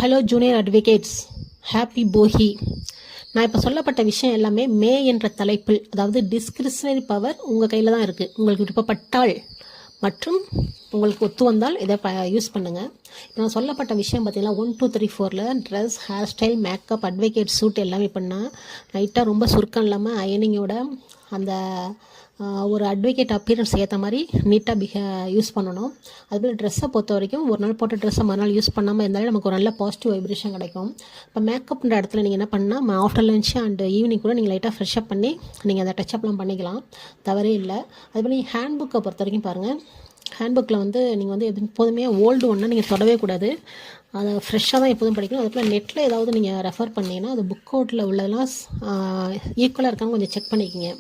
Hello junior advocates, happy போஹி. நான் இப்போ சொல்லப்பட்ட விஷயம் எல்லாமே மே என்ற தலைப்பில், அதாவது டிஸ்கிரிஷனரி பவர் உங்கள் கையில் தான் இருக்குது. உங்களுக்கு விருப்பப்பட்டால் மற்றும் உங்களுக்கு ஒத்து வந்தால் இதை யூஸ் பண்ணுங்கள். இப்போ நான் சொல்லப்பட்ட விஷயம் பார்த்தீங்கன்னா 1 2 3 4 dress, hairstyle, makeup, advocate suit எல்லாமே பண்ணால் லைட்டாக ரொம்ப சுருக்கம் இல்லாமல் அயனிங்கோட அந்த ஒரு அட்வொகேட் அப்பியரன்ஸ் ஏற்ற மாதிரி நீட்டாக யூஸ் பண்ணணும். அதுபோல் ட்ரெஸ்ஸை பொறுத்த வரைக்கும் ஒரு நாள் போட்ட ட்ரெஸ்ஸை மறுநாள் யூஸ் பண்ணாமல் இருந்தாலே நமக்கு ஒரு நல்ல பாசிட்டிவ் வைப்ரேஷன் கிடைக்கும். இப்போ மேக்கப்ன்ற இடத்துல நீங்கள் என்ன பண்ணால் ஆஃப்டர் லஞ்ச் அண்ட் ஈவினிங் கூட நீங்கள் லைட்டாக ஃப்ரெஷ்அப் பண்ணி நீங்கள் அந்த டச்சப்லாம் பண்ணிக்கலாம், தவறே இல்லை. அதுபோல் நீங்கள் ஹேண்ட் புக்கை பொறுத்த வரைக்கும் பாருங்கள். ஹேண்ட் புக்கில் நீங்கள் எப்போதுமே ஓல்டு ஒன்றா நீங்கள் தொடவே கூடாது, அதை ஃப்ரெஷ்ஷாக தான் எப்போதும் படிக்கணும். அதுபோல் நெட்டில் ஏதாவது நீங்கள் ரெஃபர் பண்ணிங்கன்னா அது புக் அவுட்டில் உள்ளதெல்லாம் ஈக்குவலாக இருக்கான்னு கொஞ்சம் செக் பண்ணிக்கோங்க.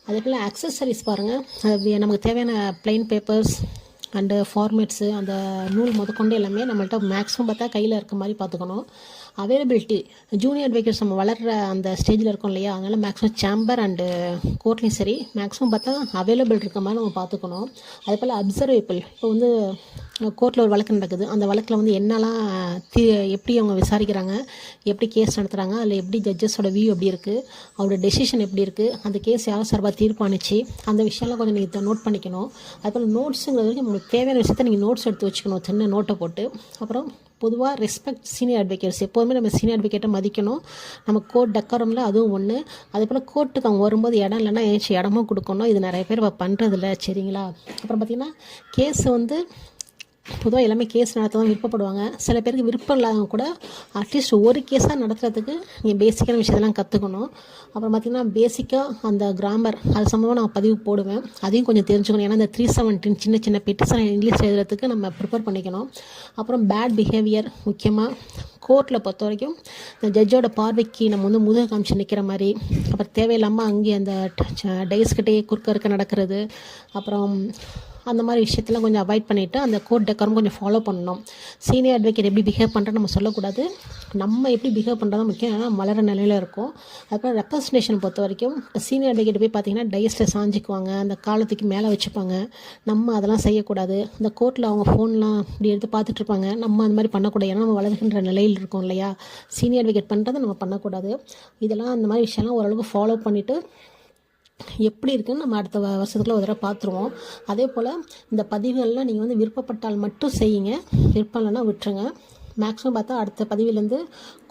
அதே போல் அக்சசரிஸ் பாருங்கள், அது நமக்கு தேவையான பிளைன் பேப்பர்ஸ் அண்டு ஃபார்மேட்ஸு, அந்த நூல் முதற்கொண்டு எல்லாமே நம்மள்ட்ட மேக்ஸிமம் பார்த்தா கையில் இருக்க மாதிரி பார்த்துக்கணும். அவைலபிலிட்டி, ஜூனியர் அட்வொகேட்ஸ் நம்ம வளர்கிற அந்த ஸ்டேஜில் இருக்கோம் இல்லையா, அதனால் மேக்ஸிமம் சேம்பர் அண்டு கோர்ட்லேயும் சரி மேக்ஸிமம் பார்த்தா அவைலபிள் இருக்க மாதிரி நம்ம பார்த்துக்கணும். அதே போல் அப்சர்வேபிள், இப்போ கோர்ட்டில் ஒரு வழக்கு நடக்குது, அந்த வழக்கில் என்னெல்லாம் எப்படி அவங்க விசாரிக்கிறாங்க, எப்படி கேஸ் நடத்துகிறாங்க, அதில் எப்படி ஜட்ஜஸோட வியூ எப்படி இருக்குது, அவரோட டெசிஷன் எப்படி இருக்குது, அந்த கேஸ் யார் சார்பாக தீர்ப்பானுச்சு, அந்த விஷயம்லாம் கொஞ்சம் நீங்கள் நோட் பண்ணிக்கணும். அதுபோல் நோட்ஸுங்கிறது வரைக்கும் உங்களுக்கு தேவையான விஷயத்தை நீங்கள் நோட்ஸ் எடுத்து வச்சுக்கணும், சின்ன நோட்டை போட்டு. அப்புறம் பொதுவாக ரெஸ்பெக்ட் சீனியர் அட்வொகேட்ஸ், எப்போதுமே நம்ம சீனியர் அட்வொகேட்டை மதிக்கணும். நம்ம கோர்ட் டெக்கரமில் அதுவும் ஒன்று. அதே போல் கோர்ட்டுக்கு அவங்க வரும்போது இடம் இல்லைன்னா ஏதாச்சும் இடமும் கொடுக்கணும். இது நிறைய பேர் பண்ணுறதில்ல, சரிங்களா. அப்புறம் பார்த்திங்கன்னா கேஸ் பொதுவாக எல்லாமே கேஸ் நடத்த தான் விருப்பப்படுவாங்க. சில பேருக்கு விருப்பம் இல்லாதவங்க கூட அட்லீஸ்ட் ஒரு கேஸாக நடத்துறதுக்கு நீங்கள் பேசிக்கான விஷயத்தெல்லாம் கற்றுக்கணும். அப்புறம் பார்த்திங்கன்னா பேசிக்காக அந்த கிராமர் அது சம்பந்தமாக நான் பதிவு போடுவேன், அதையும் கொஞ்சம் தெரிஞ்சுக்கணும். ஏன்னா இந்த 317 சின்ன சின்ன பெட்டிஷன் இங்கிலீஷ் எழுதுறதுக்கு நம்ம ப்ரிப்பேர் பண்ணிக்கணும். அப்புறம் பேட் பிஹேவியர், முக்கியமாக கோர்ட்டில் பொறுத்த வரைக்கும் இந்த ஜட்ஜோட பார்வைக்கு நம்ம முதுக காமிச்சு நிற்கிற மாதிரி, அப்புறம் தேவையில்லாமல் அங்கே அந்த டைஸ்கிட்டே குறுக்க நடக்கிறது, அப்புறம் அந்த மாதிரி விஷயத்தெல்லாம் கொஞ்சம் அவாய்ட் பண்ணிவிட்டு அந்த கோர்ட் டெக்கரும் கொஞ்சம் ஃபாலோ பண்ணணும். சீனியர் அட்வொகேட் எப்படி பிஹேவ் பண்ணுறோன்னு நம்ம சொல்லக்கூடாது, நம்ம எப்படி பிஹேவ் பண்ணுறது முக்கியம். ஏன்னா மலர நிலையில் இருக்கும். அதுக்கப்புறம் ரெப்ரசன்டேஷன் பொறுத்த வரைக்கும் சீனியர் அட்வொகேட் போய் பார்த்திங்கன்னா டைஸில் சாஞ்சிக்குவாங்க, அந்த காலத்துக்கு மேலே வச்சுப்பாங்க. நம்ம அதெல்லாம் செய்யக்கூடாது. இந்த கோர்ட்டில் அவங்க ஃபோன்லாம் இப்படி எடுத்து பார்த்துட்ருப்பாங்க, நம்ம அந்த மாதிரி பண்ணக்கூடாது. ஏன்னா நம்ம வளர்கின்ற நிலையில் இருக்கோம் இல்லையா, சீனியர் அட்வொகேட் பண்ணுறதை நம்ம பண்ணக்கூடாது. இதெல்லாம் அந்த மாதிரி விஷயம்லாம் ஓரளவுக்கு ஃபாலோ பண்ணிவிட்டு எப்படி இருக்குன்னு நம்ம அடுத்த வருஷத்துக்குள்ள ஒரு தடவை பார்த்துருவோம். அதே போல் இந்த பதிவுகள்லாம் நீங்கள் விருப்பப்பட்டால் மட்டும் செய்யுங்க, விருப்பம் இல்லைன்னா விட்டுருங்க. மேக்ஸிமம் பார்த்தா அடுத்த பதிவிலேருந்து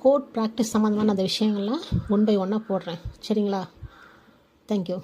கோர்ட் ப்ராக்டிஸ் சம்மந்தமான அந்த விஷயங்கள்லாம் 1 by 1 போடுறேன், சரிங்களா. தேங்க்யூ.